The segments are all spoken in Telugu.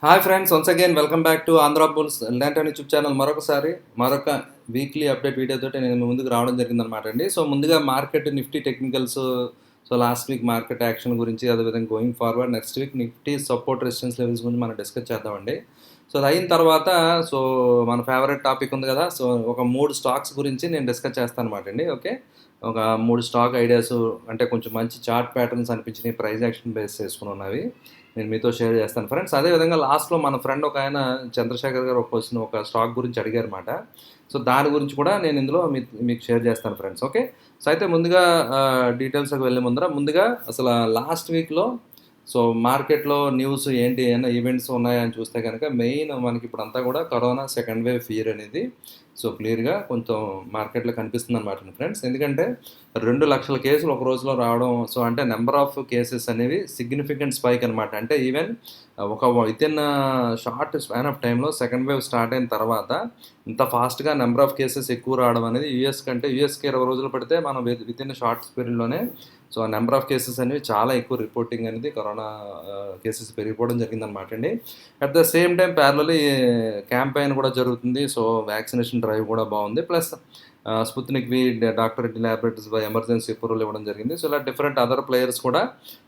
Hi friends, once again welcome back to Andhra bulls land YouTube channel. మరొక వీక్లీ అప్డేట్ వీడియోతో నేను మీ ముందుకు రావడం జరిగిందనమాట అండి. సో ముందుగా market Nifty technicals, so last week market action గురించి, అదేవిధంగా going forward next week Nifty support resistance levels గురించి మనం డిస్కస్ చేద్దామండి. సో అది అయిన తర్వాత సో మన ఫేవరెట్ టాపిక్ ఉంది కదా, సో ఒక 3 స్టాక్స్ గురించి నేను డిస్కస్ చేస్తాను అనమాట అండి. ఓకే, ఒక 3 స్టాక్ ఐడియాస్, అంటే కొంచెం మంచి చార్ట్ ప్యాటర్న్స్ అనిపించినాయి, ప్రైస్ యాక్షన్ బేస్ చేసుకుని ఉన్నవి నేను మీతో షేర్ చేస్తాను ఫ్రెండ్స్. అదేవిధంగా లాస్ట్లో మన ఫ్రెండ్ ఒక ఆయన చంద్రశేఖర్ గారు ఒక స్టాక్ గురించి అడిగారన్నమాట. సో దాని గురించి కూడా నేను ఇందులో మీకు షేర్ చేస్తాను ఫ్రెండ్స్. ఓకే, సో అయితే ముందుగా డీటెయిల్స్కి వెళ్ళే ముందుగా అసలు లాస్ట్ వీక్లో సో మార్కెట్లో న్యూస్ ఏంటి, ఏమైనా ఈవెంట్స్ ఉన్నాయని చూస్తే కనుక మెయిన్ మనకి ఇప్పుడు అంతా కూడా కరోనా సెకండ్ వేవ్ ఫియర్ అనేది సో క్లియర్గా కొంచెం మార్కెట్లో కనిపిస్తుంది అనమాట ఫ్రెండ్స్. ఎందుకంటే 2 లక్షల కేసులు ఒక రోజులో రావడం, సో అంటే నెంబర్ ఆఫ్ కేసెస్ అనేవి సిగ్నిఫికెంట్ స్పైక్ అనమాట. అంటే ఈవెన్ ఒక with in short span of టైంలో సెకండ్ వేవ్ స్టార్ట్ అయిన తర్వాత ఇంత ఫాస్ట్గా నెంబర్ ఆఫ్ కేసెస్ ఎక్కువ రావడం అనేది యూఎస్కి 20 రోజులు పడితే మనం విత్ ఇన్ షార్ట్ పీరియడ్లోనే సో నెంబర్ ఆఫ్ కేసెస్ అనేవి చాలా ఎక్కువ రిపోర్టింగ్ అనేది కరోనా కేసెస్ పెరిగిపోవడం జరిగిందనమాట అండి. At the same time parallelly campaign కూడా జరుగుతుంది. సో వ్యాక్సినేషన్ డ్రైవ్ కూడా బాగుంది. Plus Sputnik V doctor Reddy laboratories by emergency approval ఇవ్వడం జరిగింది. సో ఇలా డిఫరెంట్ అదర్ ప్లేయర్స్ కూడా,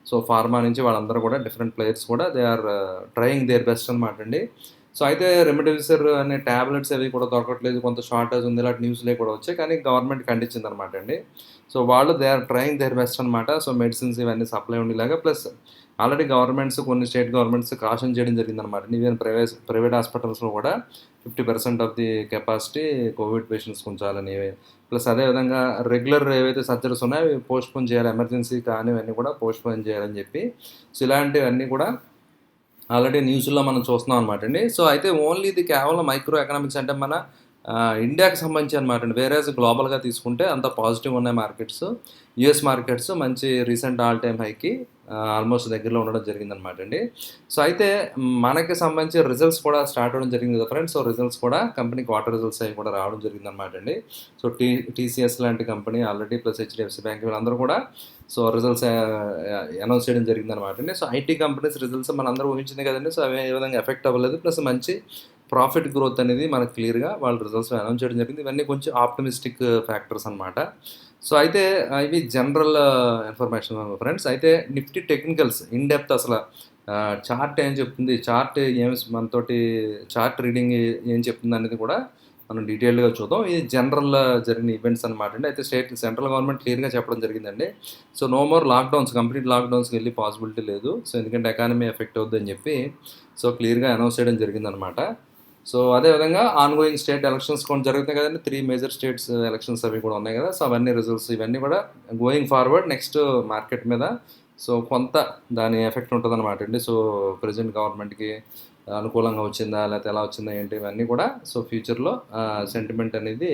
సో ఫార్మా నుంచి వాళ్ళందరూ కూడా డిఫరెంట్ ప్లేయర్స్ కూడా they are trying their best అనమాట అండి. సో అయితే రెమిడెసివిర్ అనే ట్యాబ్లెట్స్ అవి కూడా దొరకట్లేదు, కొంత షార్టేజ్ ఉంది, ఇలాంటి న్యూస్లే కూడా వచ్చాయి. కానీ గవర్నమెంట్ ఖండించింది అనమాట అండి. సో వాళ్ళు they are trying their best అనమాట. సో మెడిసిన్స్ ఇవన్నీ సప్లై ఉండేలాగా, ప్లస్ ఆల్రెడీ గవర్నమెంట్స్, కొన్ని స్టేట్ గవర్నమెంట్స్ కాషన్ చేయడం జరిగిందనమాట. ఈవెన్ ప్రైవేట్ హాస్పిటల్స్లో కూడా 50% ఆఫ్ ది కెపాసిటీ కోవిడ్ పేషెంట్స్కి ఉంచాలని, ప్లస్ అదేవిధంగా రెగ్యులర్ ఏవైతే సర్జరీస్ ఉన్నాయో అవి పోస్ట్పోన్ చేయాలి, ఎమర్జెన్సీ కానీ ఇవన్నీ కూడా పోస్ట్పోన్ చేయాలని చెప్పి, సో ఇలాంటివన్నీ కూడా ఆల్రెడీ న్యూస్లో మనం చూస్తున్నాం అనమాట అండి. సో అయితే ఓన్లీ ఇది కేవలం మైక్రో ఎకనామిక్స్, అంటే మన ఇండియాకి సంబంధించి అనమాట అండి. వేరే గ్లోబల్గా తీసుకుంటే అంత పాజిటివ్ ఉన్నాయి మార్కెట్స్. యుఎస్ మార్కెట్స్ మంచి రీసెంట్ ఆల్ టైమ్ హైకి ఆల్మోస్ట్ దగ్గరలో ఉండడం జరిగిందనమాట అండి. సో అయితే మనకి సంబంధించి రిజల్ట్స్ కూడా స్టార్ట్ అవ్వడం జరిగింది కదా ఫ్రెండ్స్. సో రిజల్ట్స్ కూడా కంపెనీ క్వార్టర్ రిజల్ట్స్ అవి కూడా రావడం జరిగిందనమాట అండి. సో టీసీఎస్ లాంటి company already, plus HDFC bank వీళ్ళందరూ కూడా సో రిజల్ట్స్ అనౌన్స్ చేయడం జరిగిందనమాట అండి. సో ఐటీ కంపెనీస్ రిజల్ట్స్ మనందరూ ఊహించింది కదండి. సో అవి ఏ విధంగా ఎఫెక్ట్ అవ్వలేదు, ప్లస్ మంచి ప్రాఫిట్ గ్రోత్ అనేది మనకు క్లియర్గా వాళ్ళ రిజల్ట్స్ అనౌన్స్ చేయడం జరిగింది. ఇవన్నీ కొంచెం ఆప్టమిస్టిక్ ఫ్యాక్టర్స్ అనమాట. సో అయితే ఇవి జనరల్ ఇన్ఫర్మేషన్ ఫ్రెండ్స్. అయితే నిఫ్టీ టెక్నికల్స్ ఇన్ డెప్త్ అసలు చార్ట్ ఏం చెప్తుంది, మనతోటి చార్ట్ రీడింగ్ ఏం చెప్తుంది అనేది కూడా మనం డీటెయిల్గా చూద్దాం. ఇది జనరల్ జరిగిన ఈవెంట్స్ అనమాట అండి. అయితే సెంట్రల్ గవర్నమెంట్ క్లియర్గా చెప్పడం జరిగిందండి. So no more lockdowns, complete లాక్డౌన్స్కి వెళ్ళి పాసిబిలిటీ లేదు. సో ఎందుకంటే ఎకానమీ ఎఫెక్ట్ అవుద్దని చెప్పి సో క్లియర్గా అనౌన్స్ చేయడం జరిగిందనమాట. సో అదేవిధంగా ఆన్గోయింగ్ స్టేట్ ఎలక్షన్స్ కూడా జరుగుతాయి కదండి. 3 మేజర్ స్టేట్స్ ఎలక్షన్స్ అవి కూడా ఉన్నాయి కదా. సో అవన్నీ రిజల్ట్స్ ఇవన్నీ కూడా గోయింగ్ ఫార్వర్డ్ నెక్స్ట్ మార్కెట్ మీద సో కొంత దాని ఎఫెక్ట్ ఉంటుంది అనమాట అండి. సో ప్రెజెంట్ గవర్నమెంట్కి అనుకూలంగా వచ్చిందా, లేకపోతే ఎలా వచ్చిందా ఏంటి, ఇవన్నీ కూడా సో ఫ్యూచర్లో సెంటిమెంట్ అనేది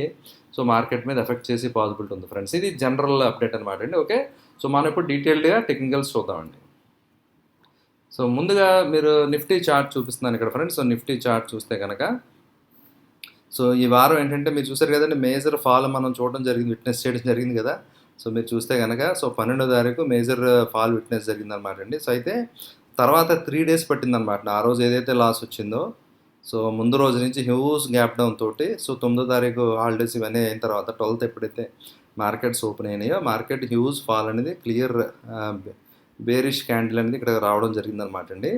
సో మార్కెట్ మీద ఎఫెక్ట్ చేసి పాసిబిలిటీ ఉంది ఫ్రెండ్స్. ఇది జనరల్ అప్డేట్ అనమాట అండి. ఓకే, సో మనం ఇప్పుడు డీటెయిల్డ్గా టెక్నికల్స్ చూద్దామండి. సో ముందుగా మీరు నిఫ్టీ చార్ట్ చూపిస్తున్నాను ఇక్కడ ఫ్రెండ్స్. సో నిఫ్టీ చార్ట్ చూస్తే కనుక సో ఈ వారం ఏంటంటే మీరు చూసారు కదండి, మేజర్ ఫాల్ మనం చూడడం జరిగింది, విట్నెస్ చేయడం జరిగింది కదా. సో మీరు చూస్తే కనుక సో 12వ తారీఖు మేజర్ ఫాల్ విట్నెస్ జరిగిందనమాట అండి. సో అయితే తర్వాత 3 days పట్టిందనమాట. ఆ రోజు ఏదైతే లాస్ వచ్చిందో సో ముందు రోజు నుంచి హ్యూజ్ గ్యాప్ డౌన్ తోటి సో 9వ తారీఖు హాలిడేస్ ఇవన్నీ అయిన తర్వాత 12th ఎప్పుడైతే మార్కెట్స్ ఓపెన్ అయినాయో మార్కెట్ హ్యూజ్ ఫాల్ అనేది క్లియర్ బేరిష్ క్యాండిల్ అనేది ఇక్కడ రావడం జరిగిందనమాట అండి.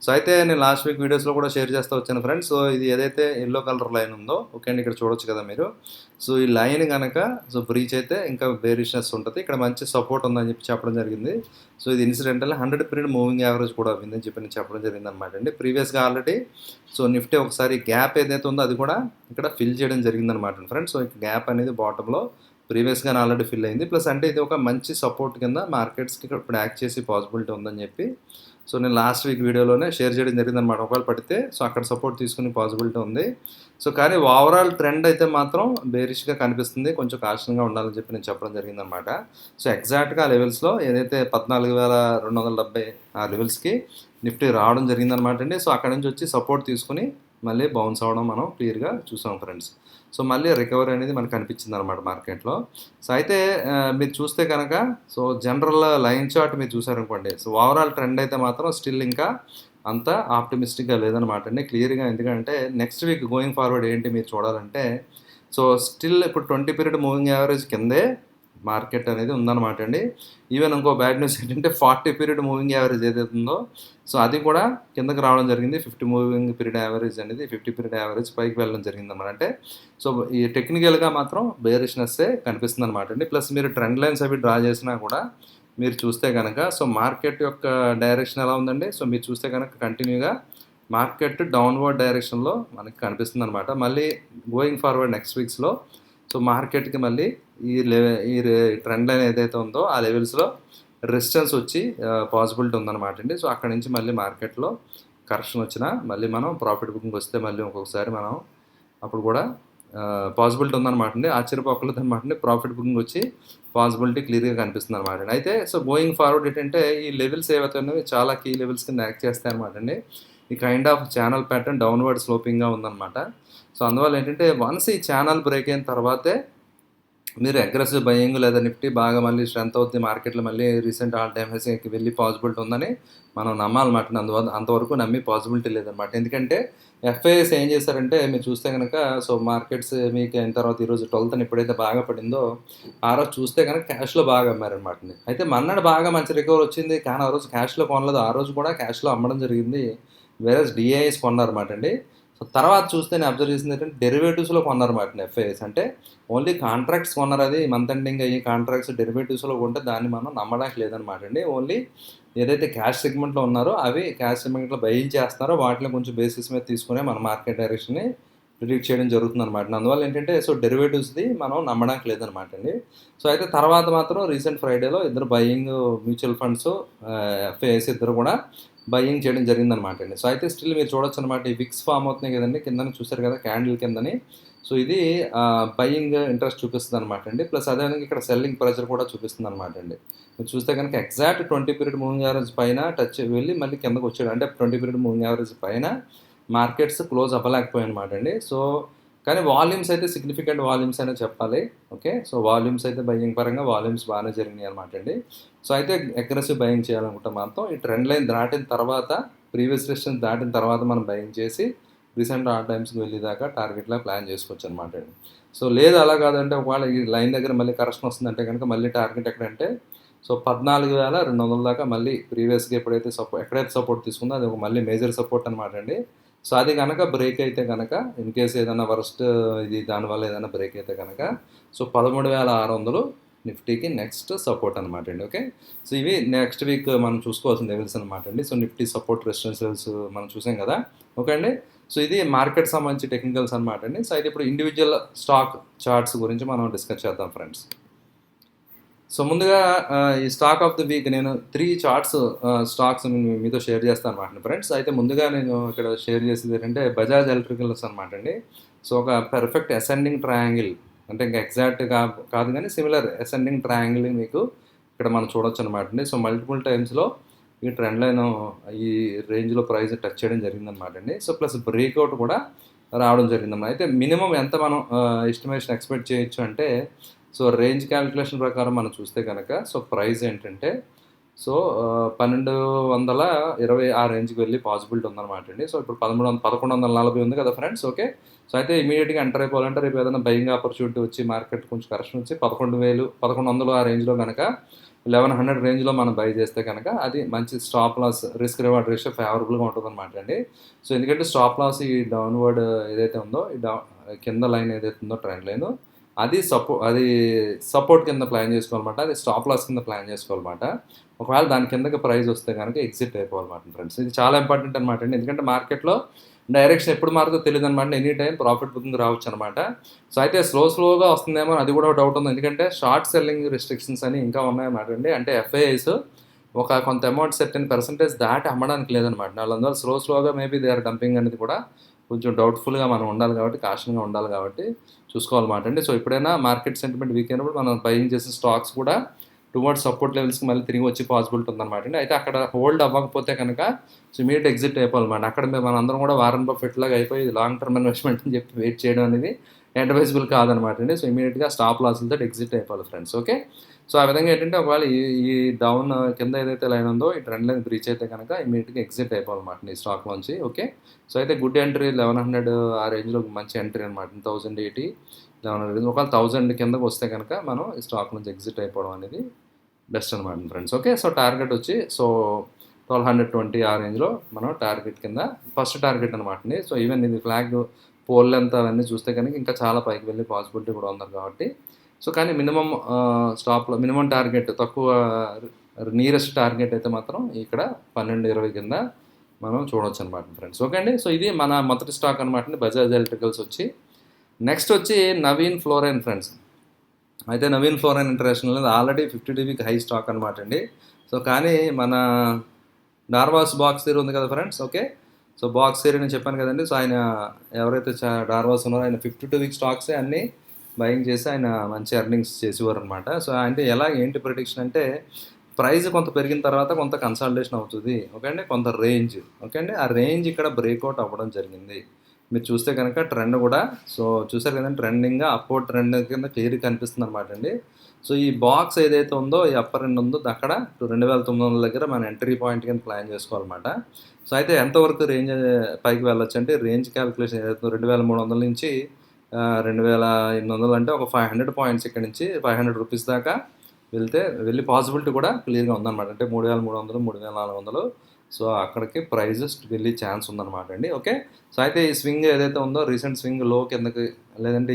సో అయితే నేను లాస్ట్ వీక్ వీడియోస్లో కూడా షేర్ చేస్తూ వచ్చాను ఫ్రెండ్స్. సో ఇది ఏదైతే ఎల్లో కలర్ లైన్ ఉందో, ఓకే అండి, ఇక్కడ చూడొచ్చు కదా మీరు. సో ఈ లైన్ కనుక సో బ్రీచ్ అయితే ఇంకా బేరిష్నెస్ ఉంటుంది. ఇక్కడ మంచి సపోర్ట్ ఉందని చెప్పడం జరిగింది. సో ఇది ఇన్సిడెంటల్ 100 పీరియడ్ మూవింగ్ యావరేజ్ కూడా అయిందని చెప్పి నేను చెప్పడం జరిగింది అనమాట అండి. ప్రీవియస్గా ఆల్రెడీ సో నిఫ్టీ ఒకసారి గ్యాప్ ఏదైతే ఉందో అది కూడా ఇక్కడ ఫిల్ చేయడం జరిగిందనమాట ఫ్రెండ్స్. సో గ్యాప్ అనేది బాటంలో ప్రీవియస్గా ఆల్రెడీ ఫిల్ అయింది. ప్లస్ అంటే ఇది ఒక మంచి సపోర్ట్ కింద మార్కెట్స్కి ఇప్పుడు యాక్ట్ చేసి పాసిబిలిటీ ఉందని చెప్పి సో నేను లాస్ట్ వీక్ వీడియోలోనే షేర్ చేయడం జరిగిందనమాట. ఒకవేళ పడితే సో అక్కడ సపోర్ట్ తీసుకునే పాసిబిలిటీ ఉంది. సో కానీ ఓవరాల్ ట్రెండ్ అయితే మాత్రం బేరిష్గా కనిపిస్తుంది, కొంచెం కాషన్గా ఉండాలని చెప్పి నేను చెప్పడం జరిగిందనమాట. సో ఎగ్జాక్ట్గా ఆ లెవెల్స్లో ఏదైతే 14,270 ఆ లెవెల్స్కి నిఫ్టీ రావడం జరిగిందనమాట అండి. సో అక్కడ నుంచి వచ్చి సపోర్ట్ తీసుకుని మళ్ళీ బౌన్స్ అవ్వడం మనం క్లియర్గా చూసాం ఫ్రెండ్స్. సో మళ్ళీ రికవరీ అనేది మనకు కనిపించింది అనమాట మార్కెట్లో. సో అయితే మీరు చూస్తే కనుక సో జనరల్ లైన్ చార్ట్ మీరు చూసారనుకోండి, సో ఓవరాల్ ట్రెండ్ అయితే మాత్రం స్టిల్ ఇంకా అంత ఆప్టిమిస్టిక్గా లేదనమాట అండి క్లియర్గా. ఎందుకంటే నెక్స్ట్ వీక్ గోయింగ్ ఫార్వర్డ్ ఏంటి మీరు చూడాలంటే, సో స్టిల్ ఇప్పుడు 20 పీరియడ్ మూవింగ్ యావరేజ్ కిందే మార్కెట్ అనేది ఉందన్నమాట అండి. ఈవెన్ ఇంకో బ్యాడ్ న్యూస్ ఏంటంటే 40 పీరియడ్ మూవింగ్ యావరేజ్ ఏదైతే ఉందో సో అది కూడా కిందకి రావడం జరిగింది. 50 మూవింగ్ పీరియడ్ యావరేజ్ అనేది 50 పీరియడ్ యావరేజ్ పైకి వెళ్ళడం జరిగిందన్నమాట. అంటే సో ఈ టెక్నికల్గా మాత్రం బేరిష్నెస్సే కనిపిస్తుంది అనమాట అండి. ప్లస్ మీరు ట్రెండ్ లైన్స్ అవి డ్రా చేసినా కూడా మీరు చూస్తే కనుక సో మార్కెట్ యొక్క డైరెక్షన్ ఎలా ఉందండి, సో మీరు చూస్తే కనుక కంటిన్యూగా మార్కెట్ డౌన్వర్డ్ డైరెక్షన్లో మనకి కనిపిస్తుంది అనమాట. మళ్ళీ గోయింగ్ ఫార్వర్డ్ నెక్స్ట్ వీక్స్లో సో మార్కెట్కి మళ్ళీ ఈ ట్రెండ్ లైన్ ఏదైతే ఉందో ఆ లెవెల్స్లో రెసిస్టెన్స్ వచ్చి పాసిబిలిటీ ఉందన్నమాట అండి. సో అక్కడ నుంచి మళ్ళీ మార్కెట్లో కరెక్షన్ వచ్చినా మళ్ళీ మనం ప్రాఫిట్ బుకింగ్ వస్తే మళ్ళీ ఇంకొకసారి మనం అప్పుడు కూడా పాసిబిలిటీ ఉందన్నమాట అండి. ఆశ్చర్యపోకలేదు అనమాట అండి. ప్రాఫిట్ బుకింగ్ వచ్చి పాసిబిలిటీ క్లియర్గా కనిపిస్తుంది అనమాట అండి. అయితే సో గోయింగ్ ఫార్వర్డ్ ఏంటంటే ఈ లెవెల్స్ ఏవైతే ఉన్నాయో చాలా కీ లెవెల్స్ కింద యాక్ట్ చేస్తాయి అనమాట అండి. ఈ kind of channel pattern downward స్లోపింగ్గా ఉందన్నమాట. సో అందువల్ల ఏంటంటే వన్స్ ఈ ఛానల్ బ్రేక్ అయిన తర్వాతే మీరు అగ్రెసివ్ బయింగ్ లేదా నిఫ్టీ బాగా మళ్ళీ స్ట్రెంత్ అవుతుంది మార్కెట్లో మళ్ళీ రీసెంట్ ఆల్ టైమ్ హైస్కి వెళ్ళి పాసిబిలిటీ ఉందని మనం నమ్మాలన్నమాట. అందువల్ల అంతవరకు నమ్మి పాసిబిలిటీ లేదన్నమాట. ఎందుకంటే ఎఫ్ఐఎస్ ఏం చేశారంటే మీరు చూస్తే కనుక సో మార్కెట్స్ మీకు అయిన తర్వాత ఈరోజు 12th ఎప్పుడైతే బాగా పడిందో ఆ రోజు చూస్తే కనుక క్యాష్లో బాగా అమ్మారనమాట. అయితే మన్నాడు బాగా మంచి రికవర్ వచ్చింది, కానీ ఆ రోజు క్యాష్లో కొనలేదు. ఆ రోజు కూడా క్యాష్లో అమ్మడం జరిగింది, వేరే డిఐఎస్ కొన్నారన్నమాట అండి. సో తర్వాత చూస్తే నేను అబ్జర్వ్ చేసింది ఏంటంటే డెరివేటివ్స్లో కొన్నారన్నమాట ఎఫ్ఐఎస్. అంటే ఓన్లీ కాంట్రాక్ట్స్ కొన్నారు, అది మంత్ ఎండింగ్ అయ్యి కాంట్రాక్ట్స్ డెరివేటివ్స్లో కొంటే దాన్ని మనం నమ్మడానికి లేదనమాట అండి. ఓన్లీ ఏదైతే క్యాష్ సెగ్మెంట్లో ఉన్నారో అవి క్యాష్ సెగ్మెంట్లో బయింగ్ చేస్తున్నారో వాటిని కొంచెం బేసిస్ మీద తీసుకునే మన మార్కెట్ డైరెక్షన్ని ప్రిడిక్ట్ చేయడం జరుగుతుంది అనమాట. అందువల్ల ఏంటంటే సో డెరివేటివ్స్ది మనం నమ్మడానికి లేదనమాట అండి. సో అయితే తర్వాత మాత్రం రీసెంట్ ఫ్రైడేలో ఇద్దరు బయింగ్ మ్యూచువల్ ఫండ్స్ ఎఫ్ఐఎస్ ఇద్దరు కూడా బయింగ్ చేయడం జరిగిందనమాట అండి. సో అయితే స్టిల్ మీరు చూడొచ్చు అనమాట, ఈ విక్స్ ఫామ్ అవుతున్నాయి కదండి కిందని చూసారు కదా క్యాండిల్ కిందని. సో ఇది బయింగ్ ఇంట్రెస్ట్ చూపిస్తుంది అనమాట అండి. ప్లస్ అదేవిధంగా ఇక్కడ సెల్లింగ్ ప్రెషర్ కూడా చూపిస్తుంది అనమాట అండి. మీరు చూస్తే కనుక ఎగ్జాక్ట్ 20 పీరియడ్ మూవింగ్ యావరేజ్ పైన టచ్ వెళ్ళి మళ్ళీ కిందకు వచ్చాడు. అంటే 20 పీరియడ్ మూవింగ్ యావరేజ్ పైన మార్కెట్స్ క్లోజ్ అవ్వలేకపోయాయి అనమాట అండి. సో కానీ వాల్యూమ్స్ అయితే సిగ్నిఫికెంట్ వాల్యూమ్స్ అనే చెప్పాలి. ఓకే, సో వాల్యూమ్స్ అయితే బయింగ్ పరంగా వాల్యూమ్స్ బాగానే జరిగినాయి అనమాట అండి. సో అయితే అగ్రెసివ్ బయింగ్ చేయాలనుకుంటే మాత్రం ఈ ట్రెండ్ లైన్ దాటిన తర్వాత ప్రీవియస్ రెసిస్టెన్స్ దాటిన తర్వాత మనం బయింగ్ చేసి రీసెంట్ ఆ టైమ్స్కి వెళ్ళేదాకా టార్గెట్లా ప్లాన్ చేసుకోవచ్చు అనమాట అండి. సో లేదు అలా కాదంటే ఒకవేళ ఈ లైన్ దగ్గర మళ్ళీ కరెక్షన్ వస్తుందంటే కనుక మళ్ళీ టార్గెట్ ఎక్కడంటే సో 14,200 దాకా మళ్ళీ ప్రీవియస్గా ఎప్పుడైతే ఎక్కడైతే సపోర్ట్ తీసుకుందో అది ఒక మళ్ళీ మేజర్ సపోర్ట్ అనమాట అండి. సో అది కనుక బ్రేక్ అయితే కనుక ఇన్ కేస్ ఏదైనా వర్స్ట్ ఇది దానివల్ల ఏదైనా బ్రేక్ అయితే కనుక సో 13,600 నిఫ్టీకి నెక్స్ట్ సపోర్ట్ అనమాట అండి. ఓకే, సో ఇవి నెక్స్ట్ వీక్ మనం చూసుకోవాల్సిన లెవెల్స్ అనమాట అండి. So Nifty support resistance levels మనం చూసాం కదా. ఓకే అండి, సో ఇది మార్కెట్ సంబంధించి టెక్నికల్స్ అనమాట అండి. సో అయితే ఇప్పుడు ఇండివిజువల్ స్టాక్ చార్ట్స్ గురించి మనం డిస్కస్ చేద్దాం ఫ్రెండ్స్. సో ముందుగా ఈ స్టాక్ ఆఫ్ ది వీక్ నేను 3 చార్ట్స్ స్టాక్స్ మీతో షేర్ చేస్తాను అనమాట ఫ్రెండ్స్. అయితే ముందుగా నేను ఇక్కడ షేర్ చేసేది ఏంటంటే బజాజ్ ఎలక్ట్రికల్స్ అనమాట అండి. సో ఒక పెర్ఫెక్ట్ అసెండింగ్ ట్రయాంగిల్, అంటే ఇంకా ఎగ్జాక్ట్గా కాదు కానీ సిమిలర్ అసెండింగ్ ట్రయాంగిల్ మీకు ఇక్కడ మనం చూడొచ్చు అనమాట అండి. సో మల్టిపుల్ టైమ్స్లో ఈ ట్రెండ్ లైన్ ఈ రేంజ్లో ప్రైస్ టచ్ చేయడం జరిగిందనమాట అండి. సో ప్లస్ బ్రేక్అవుట్ కూడా రావడం జరిగిందన్నమాట. అయితే మినిమం ఎంత మనం ఎస్టిమేషన్ ఎక్స్పెక్ట్ చేయొచ్చు అంటే సో రేంజ్ క్యాలిక్యులేషన్ ప్రకారం మనం చూస్తే కనుక సో ప్రైస్ ఏంటంటే సో 1220 ఆ రేంజ్కి వెళ్ళి పాసిబిలిటీ ఉందన్నమాట అండి. సో ఇప్పుడు 1140 ఉంది కదా ఫ్రెండ్స్. ఓకే, సో అయితే ఇమీడియట్గా ఎంటర్ అయిపోవాలంటే రేపు ఏదైనా బయింగ్ ఆపర్చునిటీ వచ్చి మార్కెట్ కొంచెం కరెక్షన్ వచ్చి 11,100 ఆ రేంజ్లో కనుక 1100 రేంజ్లో మనం బై చేస్తే కనుక అది మంచి stop loss risk reward ratio ఫేవరబుల్గా ఉంటుంది అనమాట అండి. సో ఎందుకంటే స్టాప్ లాస్ ఈ డౌన్వర్డ్ ఏదైతే ఉందో ఈ కింద లైన్ ఏదైతే ఉందో ట్రెండ్ లైన్ అది సపోర్ట్ కింద ప్లాన్ చేసుకోవాలన్నమాట, అది స్టాప్ లాస్ కింద ప్లాన్ చేసుకోవాలన్నమాట. ఒకవేళ దాని కిందకి ప్రైస్ వస్తే కనుక ఎగ్జిట్ అయిపోవాలన్నమాట ఫ్రెండ్స్. ఇది చాలా ఇంపార్టెంట్ అనమాట అండి. ఎందుకంటే మార్కెట్లో డైరెక్షన్ ఎప్పుడు మారుతుందో తెలియదు అనమాట. ఎనీ టైం ప్రాఫిట్ బుకింగ్ రావచ్చు అనమాట. సో అయితే స్లోగా వస్తుందేమో అది కూడా డౌట్ ఉంది. ఎందుకంటే షార్ట్ సెల్లింగ్ రిస్ట్రిక్షన్స్ అని ఇంకా ఉన్నాయన్నమాట అండి. అంటే ఎఫ్ఐఐస్ ఒక కొంత అమౌంట్ సర్టెన్ పర్సెంటేజ్ దాటి అమ్మడానికి లేదనమాట. వాళ్ళందరూ స్లోగా మేబీ దే ఆర్ డంపింగ్ అనేది కూడా కొంచెం డౌట్ఫుల్గా మనం ఉండాలి కాబట్టి, కాషన్గా ఉండాలి కాబట్టి చూసుకోవాలన్నమాట అండి. సో ఎప్పుడైనా మార్కెట్ సెంటిమెంట్ వీక్ అయినప్పుడు మనం బయింగ్ చేసిన స్టాక్స్ కూడా టువర్డ్స్ సపోర్ట్ లెవెల్స్కి మళ్ళీ తిరిగి వచ్చి పాసిబిలిటీ ఉందన్నమాట అండి. అయితే అక్కడ హోల్డ్ అవ్వకపోతే కనుక సో ఇమీడియట్ ఎగ్జిట్ అయిపోవాలన్నమాట. అక్కడ మనం అందరం కూడా వారన్ బఫెట్ లాగా అయిపోయి లాంగ్ టర్మ్ ఇన్వెస్ట్మెంట్ అని చెప్పి వెయిట్ చేయడం అనేది అడ్వైజబుల్ కాదనమాట అండి. సో ఇమీడియట్గా స్టాప్ లాస్లతో ఎగ్జిట్ అయిపోవాలి ఫ్రెండ్స్. ఓకే. సో ఆ విధంగా ఏంటంటే ఒకవేళ ఈ డౌన్ కింద ఏదైతే లైన్ ఉందో ఈ ట్రెండ్ లైన్ బ్రీచ్ అయితే కనుక ఇమీడియట్గా ఎగ్జిట్ అయిపోవాలన్నమాట ఈ స్టాక్లోంచి. ఓకే. సో అయితే గుడ్ ఎంట్రీ 1100 ఆ రేంజ్లో మంచి ఎంట్రీ అనమాట. 1080 1100 ఒకవేళ 1000 కిందకు వస్తే కనుక మనం ఈ స్టాక్ నుంచి ఎగ్జిట్ అయిపోవడం అనేది బెస్ట్ అనమాట ఫ్రెండ్స్. ఓకే. సో టార్గెట్ వచ్చి 1220 ఆ రేంజ్లో మనం టార్గెట్ కింద ఫస్ట్ టార్గెట్ అనమాట అండి. సో ఈవెన్ ఇది ఫ్లాగ్ పోల్ లెంత్ అవన్నీ చూస్తే కనుక ఇంకా చాలా పైకి వెళ్ళే పాసిబిలిటీ కూడా ఉంది కాబట్టి సో కానీ స్టాప్లో మినిమం టార్గెట్ తక్కువ నియరెస్ట్ టార్గెట్ అయితే మాత్రం ఇక్కడ 1220 కింద మనం చూడవచ్చు అనమాట ఫ్రెండ్స్. ఓకే అండి. సో ఇది మన మొదటి స్టాక్ అనమాట అండి, బజాజ్ ఎలక్ట్రికల్స్ వచ్చి. నెక్స్ట్ వచ్చి నవీన్ ఫ్లోరైన్ ఫ్రెండ్స్. అయితే Navin fluorine international already 50 week high stock అనమాట అండి. సో కానీ మన డార్వాస్ బాక్స్ థియరీ ఉంది కదా friends. Okay. So box theory నేను చెప్పాను కదండి. సో ఆయన ఎవరైతే డార్వాస్ ఉన్నారో ఆయన 52 వీక్ స్టాక్సే అన్నీ బయింగ్ చేసి ఆయన మంచి ఎర్నింగ్స్ చేసేవారు అనమాట. సో అంటే ఏంటి ప్రిడిక్షన్ అంటే ప్రైస్ కొంత పెరిగిన తర్వాత కొంత కన్సాలిడేషన్ అవుతుంది. ఓకే అండి. కొంత రేంజ్. ఓకే అండి. ఆ రేంజ్ ఇక్కడ బ్రేక్అవుట్ అవ్వడం జరిగింది. మీరు చూస్తే కనుక ట్రెండ్ కూడా సో చూసారు కదండి, ట్రెండింగ్గా అప్వర్డ్ ట్రెండ్ కింద క్లియర్గా కనిపిస్తుంది అనమాట అండి. సో ఈ బాక్స్ ఏదైతే ఉందో ఈ అప్పర్ ఎండ్ ఉందో అక్కడ 2900 దగ్గర మన ఎంట్రీ పాయింట్ కింద ప్లాన్ చేసుకోవాలన్నమాట. సో అయితే ఎంతవరకు రేంజ్ పైకి వెళ్ళొచ్చు అంటే రేంజ్ క్యాలిక్యులేషన్ ఏదైతే 2300 నుంచి 2800 అంటే ఒక 500 పాయింట్స్ ఇక్కడ నుంచి 500 రూపీస్ దాకా వెళ్ళి పాసిబిలిటీ కూడా క్లియర్గా ఉందన్నమాట. అంటే 3300 3400 సో అక్కడికి ప్రైజెస్ వెళ్ళే ఛాన్స్ ఉందన్నమాట అండి. ఓకే. సో అయితే ఈ స్వింగ్ ఏదైతే ఉందో రీసెంట్ స్వింగ్ లో కిందకి లేదంటే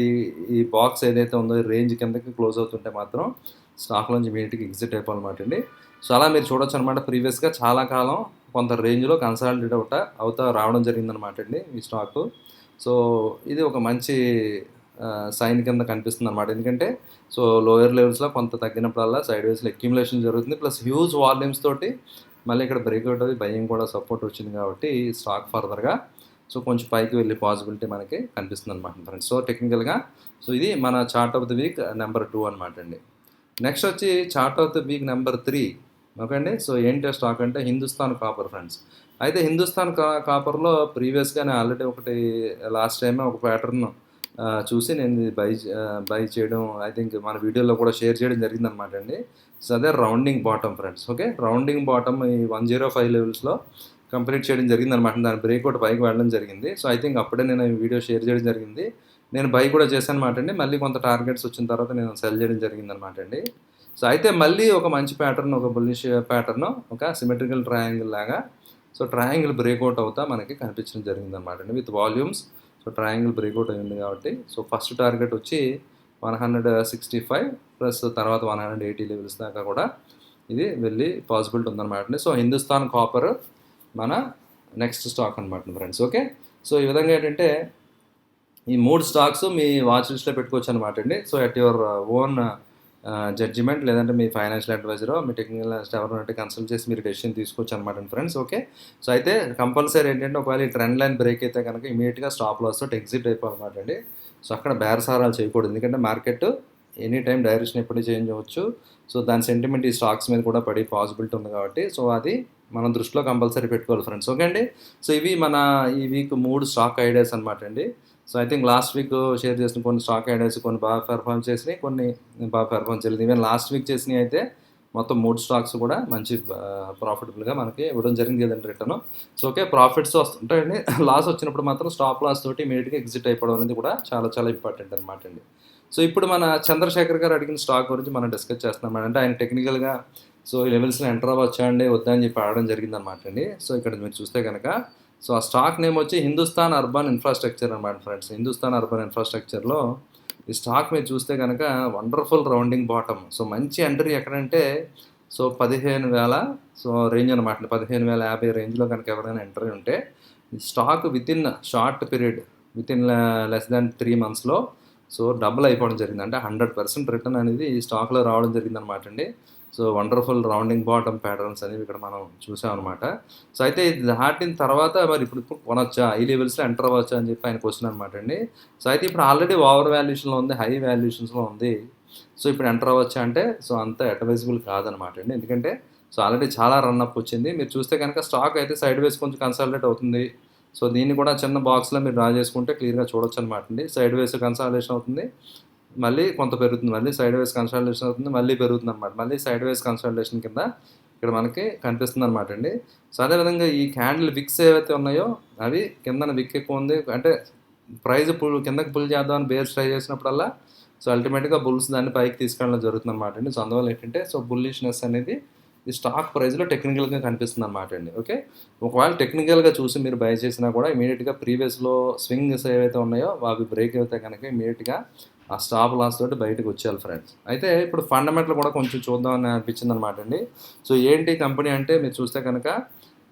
ఈ బాక్స్ ఏదైతే ఉందో రేంజ్ కిందకి క్లోజ్ అవుతుంటే మాత్రం స్టాక్లోంచి ఇమీడియట్గా ఎగ్జిట్ అయిపోవాలన్నమాట అండి. సో అలా మీరు చూడొచ్చు అనమాట. ప్రీవియస్గా చాలా కాలం కొంత రేంజ్లో కన్సాలిడేట్ అవుతా రావడం జరిగిందనమాట అండి ఈ స్టాకు. సో ఇది ఒక మంచి సైన్ కింద కనిపిస్తుంది అనమాట. ఎందుకంటే సో లోయర్ లెవెల్స్లో కొంత తగ్గినప్పుడల్లా సైడ్ వేస్లో అక్యుములేషన్ జరుగుతుంది. ప్లస్ హ్యూజ్ వాల్యూమ్స్ తోటి మళ్ళీ ఇక్కడ బ్రేక్అవుట్ అవి భయం కూడా సపోర్ట్ వచ్చింది కాబట్టి స్టాక్ ఫర్దర్గా సో కొంచెం పైకి వెళ్ళే పాసిబిలిటీ మనకి కనిపిస్తుంది అనమాట ఫ్రెండ్స్. సో టెక్నికల్గా సో ఇది మన chart of the week number 2 అనమాట అండి. నెక్స్ట్ వచ్చి chart of the week number 3. Okay అండి. సో ఏంటి స్టాక్ అంటే హిందుస్థాన్ కాపర్ ఫ్రెండ్స్. అయితే హిందుస్థాన్ కాపర్లో ప్రీవియస్గానే ఆల్రెడీ ఒకటి లాస్ట్ టైం ఒక ప్యాటర్న్ చూసి నేను బై చేయడం ఐ థింక్ మన వీడియోలో కూడా షేర్ చేయడం జరిగిందనమాట అండి. సో అదే rounding bottom friends. Okay. Rounding bottom ఈ 105 లెవెల్స్లో కంప్లీట్ చేయడం జరిగిందనమాట. దాని బ్రేక్అవుట్ పైకి వెళ్ళడం జరిగింది. సో ఐ థింక్ అప్పుడే నేను ఈ వీడియో షేర్ చేయడం జరిగింది. నేను బై కూడా చేశాను అనమాట అండి. మళ్ళీ కొంత టార్గెట్స్ వచ్చిన తర్వాత నేను సెల్ చేయడం జరిగిందనమాట అండి. సో అయితే మళ్ళీ ఒక మంచి ప్యాటర్న్, ఒక బుల్లిష్ ప్యాటర్న్, ఒక సిమెట్రికల్ ట్రయాంగిల్ లాగా సో ట్రయాంగిల్ బ్రేక్అవుట్ అవుతా మనకి కనిపించడం జరిగిందనమాట అండి with volumes. So triangle breakout అయింది కాబట్టి సో ఫస్ట్ టార్గెట్ వచ్చి 165 ప్లస్ తర్వాత 180 లెవెల్స్ దాకా కూడా ఇది వెళ్ళి పాసిబిలిటీ ఉందన్నమాట అండి. సో హిందుస్థాన్ కాపర్ మన నెక్స్ట్ స్టాక్ అనమాట ఫ్రెండ్స్. ఓకే. సో ఈ విధంగా ఏంటంటే ఈ 3 స్టాక్స్ మీ వాచ్ లిస్ట్లో పెట్టుకోవచ్చు అనమాట అండి. So at your own judgement లేదంటే మీ ఫైనాన్షియల్ అడ్వైజరో మీ టెక్నికల్ ఎవరైనా కన్సల్ట్ చేసి మీరు డెసిషన్ తీసుకోవచ్చు అనమాట ఫ్రెండ్స్. ఓకే. సో అయితే కంపల్సరీ ఏంటంటే ఒకవేళ ఈ ట్రెండ్ లైన్ బ్రేక్ అయితే కనుక ఇమీడియట్గా స్టాప్ లాస్ తోటి ఎగ్జిట్ అయిపోవాలన్నమాట అండి. సో అక్కడ బేరసారాలు చేయకూడదు. ఎందుకంటే మార్కెట్ ఎనీ టైం డైరెక్షన్ ఎప్పుడు చేంజ్ అవ్వచ్చు. సో దాని సెంటిమెంట్ ఈ స్టాక్స్ మీద కూడా పడే పాసిబిలిటీ ఉంది కాబట్టి సో అది మనం దృష్టిలో కంపల్సరీ పెట్టుకోవాలి ఫ్రెండ్స్. ఓకే అండి. సో ఇవి మన ఈ వీక్ 3 స్టాక్ ఐడియాస్ అనమాట అండి. So I think last week share చేసిన కొన్ని స్టాక్ ఐడియాస్ కొన్ని బాగా పెర్ఫామ్ చేసినాయి, కొన్ని బాగా పెర్ఫామ్ చేయలేదు. ఈవెన్ లాస్ట్ వీక్ చేసినవి అయితే మొత్తం 3 స్టాక్స్ కూడా మంచి ప్రాఫిటబుల్గా మనకి ఇవ్వడం జరిగింది కదండి రిటర్న్. So okay. ప్రాఫిట్స్ వస్తుంటాయండి. లాస్ వచ్చినప్పుడు మాత్రం స్టాప్ లాస్ తోటి ఇమీడియట్గా ఎగ్జిట్ అయిపోవడం అనేది కూడా చాలా చాలా ఇంపార్టెంట్ అనమాట అండి. సో ఇప్పుడు మన చంద్రశేఖర్ గారు అడిగిన స్టాక్ గురించి మనం డిస్కస్ చేస్తున్నాం. అంటే ఆయన టెక్నికల్గా సో ఈ లెవెల్స్లో ఎంటర్ అవ్వచ్చా అండి వద్దా అని చెప్పి ఆడడం జరిగింది అనమాట అండి. సో ఇక్కడ మీరు చూస్తే కనుక సో ఆ స్టాక్ నేమ్ వచ్చి హిందుస్థాన్ అర్బన్ ఇన్ఫ్రాస్ట్రక్చర్ అనమాట ఫ్రెండ్స్. హిందుస్థాన్ అర్బన్ ఇన్ఫ్రాస్ట్రక్చర్లో ఈ స్టాక్ మీరు చూస్తే కనుక వండర్ఫుల్ రౌండింగ్ బాటమ్. సో మంచి ఎంట్రీ ఎక్కడంటే సో 15,000 సో రేంజ్ అనమాట. 15,050 రేంజ్లో కనుక ఎవరైనా ఎంట్రీ ఉంటే ఈ stock within short period within less than 3 మంత్స్లో సో డబుల్ అయిపోవడం జరిగింది. అంటే 100% రిటర్న్ అనేది ఈ స్టాక్లో రావడం జరిగింది అనమాట అండి. So wonderful rounding bottom patterns అనేవి ఇక్కడ మనం చూసామన్నమాట. సో అయితే ఇది దాటిన తర్వాత మరి ఇప్పుడు కొనొచ్చా, ఈ లెవెల్స్లో ఎంటర్ అవ్వచ్చా అని చెప్పి ఆయన క్వశ్చన్ అనమాట అండి. సో అయితే ఇప్పుడు ఆల్రెడీ ఓవర్ వాల్యుయేషన్లో ఉంది, హై వాల్యుయేషన్స్లో ఉంది. సో ఇప్పుడు ఎంటర్ అవ్వచ్చా అంటే సో అంత అడ్వైజబుల్ కాదనమాట అండి. ఎందుకంటే సో ఆల్రెడీ చాలా రన్అప్ వచ్చింది. మీరు చూస్తే కనుక స్టాక్ అయితే సైడ్ వేస్ కొంచెం కన్సాలిడేట్ అవుతుంది. సో దీన్ని కూడా చిన్న బాక్స్లో మీరు డ్రా చేసుకుంటే క్లియర్గా చూడొచ్చు అనమాట అండి. సైడ్ వేస్ కన్సాలిడేషన్ అవుతుంది, మళ్ళీ కొంత పెరుగుతుంది, మళ్ళీ సైడ్ వేస్ కన్సాలిడేషన్ అవుతుంది, మళ్ళీ పెరుగుతుంది అనమాట. మళ్ళీ సైడ్ వేస్ కన్సాలిడేషన్ కింద ఇక్కడ మనకి కనిపిస్తుంది అనమాట అండి. సో అదేవిధంగా ఈ క్యాండిల్ విక్స్ ఏవైతే ఉన్నాయో అవి కిందన విక్ ఎక్కువ ఉంది అంటే ప్రైజ్ కిందకి పుల్ చేద్దామని బేర్స్ ట్రై చేసినప్పుడల్లా సో అల్టిమేట్గా బుల్స్ దాన్ని పైకి తీసుకెళ్ళడం జరుగుతుంది అనమాట అండి. సో అందువల్ల ఏంటంటే సో బుల్లిష్నెస్ అనేది ఈ స్టాక్ ప్రైస్లో టెక్నికల్గా కనిపిస్తుంది అనమాట అండి. ఓకే, ఒకవేళ టెక్నికల్గా చూసి మీరు బై చేసినా కూడా ఇమీడియట్గా ప్రీవియస్లో స్వింగ్స్ ఏవైతే ఉన్నాయో అవి బ్రేక్ అయితే కనుక ఇమీడియట్గా ఆ స్టాప్ లాస్ తోటి బయటకు వచ్చేయాలి ఫ్రెండ్స్. అయితే ఇప్పుడు ఫండమెంటల్ కూడా కొంచెం చూద్దామని అనిపించింది అనమాట అండి. సో ఏంటి కంపెనీ అంటే మీరు చూస్తే కనుక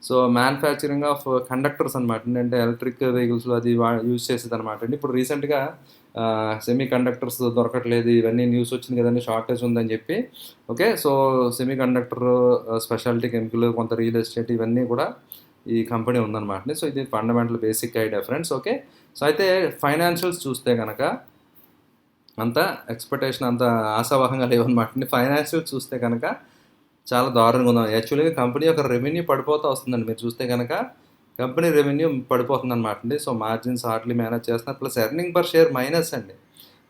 సో మ్యానుఫ్యాక్చరింగ్ ఆఫ్ కండక్టర్స్ అనమాట అండి, అంటే ఎలక్ట్రిక్ వెహికల్స్లో అది యూజ్ చేసేది అనమాట అండి. ఇప్పుడు రీసెంట్గా సెమీ కండక్టర్స్ దొరకట్లేదు, ఇవన్నీ న్యూస్ వచ్చింది కదండి, షార్టేజ్ ఉందని చెప్పి. Okay, so semi conductor, speciality chemical, కొంత రియల్ ఎస్టేట్, ఇవన్నీ కూడా ఈ కంపెనీ ఉందన్నమాట. సో ఇది fundamental basic idea friends. Okay, so అయితే ఫైనాన్షియల్స్ చూస్తే కనుక అంత ఎక్స్పెక్టేషన్ అంత ఆశావాహంగా లేవన్నమాట. ఫైనాన్షియల్స్ చూస్తే కనుక చాలా దారుణంగా ఉంది. యాక్చువల్గా కంపెనీ యొక్క రెవెన్యూ పడిపోతూ వస్తుందండి. మీరు చూస్తే కనుక కంపెనీ రెవెన్యూ పడిపోతుంది అనమాట అండి. సో మార్జిన్స్ హార్డ్లీ మేనేజ్ చేస్తున్నారు, plus earning per share minus అండి.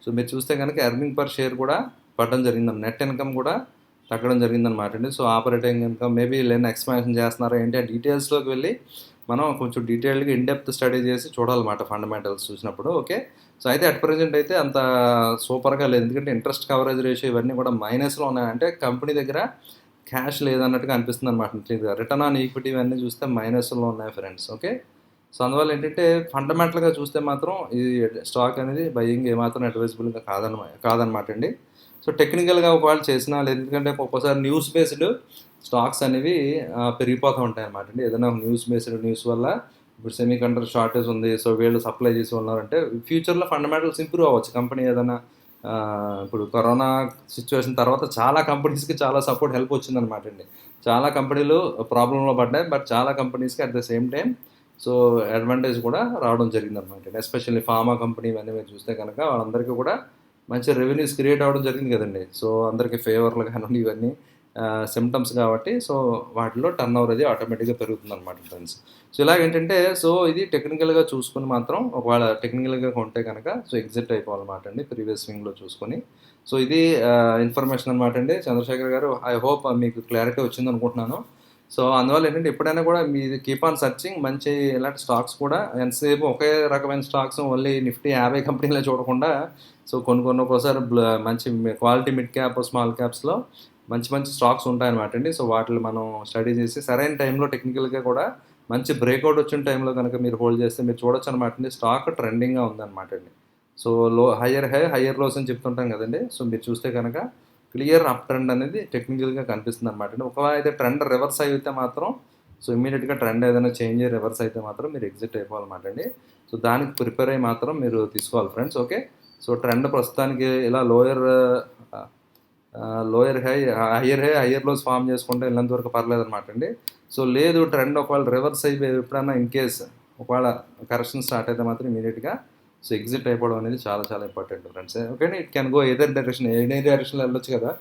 సో మీరు చూస్తే కనుక ఎర్నింగ్ పర్ షేర్ కూడా పడడం జరిగింది, నెట్ ఇన్కమ్ కూడా తగ్గడం జరిగిందనమాట అండి. సో ఆపరేటింగ్ ఇన్కమ్ మేబీ లేని ఎక్స్పాన్షన్ చేస్తున్నారా ఏంటి ఆ డీటెయిల్స్లోకి వెళ్ళి మనం కొంచెం డీటెయిల్గా ఇన్డెప్త్ స్టడీ చేసి చూడాలన్నమాట ఫండమెంటల్స్ చూసినప్పుడు. ఓకే, సో అయితే అట్ ప్రజెంట్ అయితే అంత సూపర్గా లేదు, ఎందుకంటే ఇంట్రెస్ట్ కవరేజ్ రేషియో ఇవన్నీ కూడా మైనస్లో ఉన్నాయి. అంటే కంపెనీ దగ్గర క్యాష్ లేదన్నట్టుగా అనిపిస్తుంది అనమాట. రిటర్న్ ఆన్ ఈక్విటీ ఇవన్నీ చూస్తే మైనస్లో ఉన్నాయి ఫ్రెండ్స్. ఓకే, సో అందువల్ల ఏంటంటే ఫండమెంటల్గా చూస్తే మాత్రం ఈ స్టాక్ అనేది బయింగ్ ఏమాత్రం అడ్వైజబుల్గా కాదనమాట అండి. సో టెక్నికల్గా ఒకవేళ చేసినా లేదు, ఎందుకంటే ఒక్కోసారి న్యూస్ బేస్డ్ స్టాక్స్ అనేవి పెరిగిపోతూ ఉంటాయి అన్నమాట అండి. ఏదైనా న్యూస్ బేస్డ్ న్యూస్ వల్ల ఇప్పుడు సెమీ కండక్టర్ షార్టేజ్ ఉంది, సో వీళ్ళు సప్లై చేసి ఉన్నారంటే ఫ్యూచర్లో ఫండమెంటల్స్ ఇంప్రూవ్ అవ్వచ్చు. కంపెనీ ఏదైనా ఇప్పుడు కరోనా సిచ్యువేషన్ తర్వాత చాలా కంపెనీస్కి చాలా సపోర్ట్ హెల్ప్ వచ్చిందనమాట అండి. చాలా కంపెనీలు ప్రాబ్లంలో పడ్డాయి, బట్ చాలా కంపెనీస్కి at the same time so advantage కూడా రావడం జరిగిందనమాట అండి. ఎస్పెషల్లీ ఫార్మా కంపెనీ ఇవన్నీ మీరు చూస్తే కనుక వాళ్ళందరికీ కూడా మంచి రెవెన్యూస్ క్రియేట్ అవ్వడం జరిగింది కదండి. సో అందరికీ ఫేవర్లు కానివ్వండి ఇవన్నీ సిమ్టమ్స్ కాబట్టి సో వాటిలో టర్న్ ఓవర్ అది ఆటోమేటిక్గా పెరుగుతుంది అనమాట ఫ్రెండ్స్. సో ఇలాగేంటంటే సో ఇది టెక్నికల్గా చూసుకుని మాత్రం ఒకవేళ టెక్నికల్గా కొంటే కనుక సో ఎగ్జిట్ అయిపోవాలన్నమాట అండి ప్రీవియస్ స్వింగ్లో చూసుకొని. సో ఇది ఇన్ఫర్మేషన్ అనమాట అండి. చంద్రశేఖర్ గారు, ఐ హోప్ మీకు క్లారిటీ వచ్చింది అనుకుంటున్నాను. సో అందువల్ల ఏంటంటే ఎప్పుడైనా కూడా మీరు కీప్ ఆన్ సర్చింగ్ మంచి ఇలాంటి స్టాక్స్ కూడా ఎంతసేపు ఒకే రకమైన స్టాక్స్ ఓన్లీ నిఫ్టీ 50 కంపెనీలే చూడకుండా సో కొన్ని ఒక్కోసారి మంచి క్వాలిటీ మిడ్ క్యాప్ స్మాల్ క్యాప్స్లో మంచి మంచి స్టాక్స్ ఉంటాయన్నమాట అండి. సో వాటిని మనం స్టడీ చేసి సరైన టైంలో టెక్నికల్గా కూడా మంచి బ్రేక్అవుట్ వచ్చిన టైంలో కనుక మీరు హోల్డ్ చేస్తే మీరు చూడొచ్చు అనమాట అండి. స్టాక్ ట్రెండింగ్గా ఉందన్నమాట అండి. సో హయ్యర్ లోస్ అని చెప్తుంటాం కదండి. సో మీరు చూస్తే కనుక క్లియర్ అప్ ట్రెండ్ అనేది టెక్నికల్గా కనిపిస్తుంది అనమాట అండి. ఒకవేళ అయితే ట్రెండ్ రివర్స్ అయితే మాత్రం సో ఇమీడియట్గా ట్రెండ్ ఏదైనా చేంజ్ అయ్యి రివర్స్ అయితే మాత్రం మీరు ఎగ్జిట్ అయిపోవాలన్నమాట అండి. సో దానికి ప్రిపేర్ అయ్యి మాత్రం మీరు తీసుకోవాలి ఫ్రెండ్స్. ఓకే, సో ట్రెండ్ ప్రస్తుతానికి ఇలా హయ్యర్ లోస్ ఫామ్ చేసుకుంటే వెళ్ళినంత వరకు పర్లేదు అనమాట అండి. సో లేదు ట్రెండ్ ఒకవేళ రివర్స్ అయిపోయి ఎప్పుడైనా ఇన్ కేస్ ఒకవేళ కరెక్షన్ స్టార్ట్ అయితే మాత్రం ఇమీడియట్గా సో ఎగ్జిట్ అయిపోవడం అనేది చాలా చాలా important friends. Okay, it can go any డైరెక్షన్లో వెళ్ళొచ్చు కదా.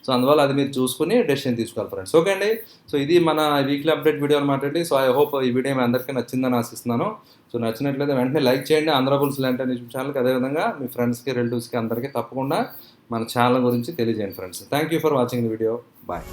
సో అందువల్ల అది మీరు చూసుకుని డెసిషన్ తీసుకోవాలి ఫ్రెండ్స్. ఓకే అండి, సో ఇది మన వీక్లీ అప్డేట్ వీడియో అనమాట అండి. సో ఐ హోప్ ఈ వీడియో మీ అందరికీ నచ్చిందని ఆశిస్తున్నాను. సో నచ్చినట్లయితే వెంటనే లైక్ చేయండి ఆంధ్రాబుల్స్ లాంటి యూట్యూబ్ ఛానల్కి. అదేవిధంగా మీ ఫ్రెండ్స్కి రిలేటివ్స్కి అందరికీ తప్పకుండా మన ఛానల్ గురించి తెలియజేయండి friends. Thank you for watching the video. Bye.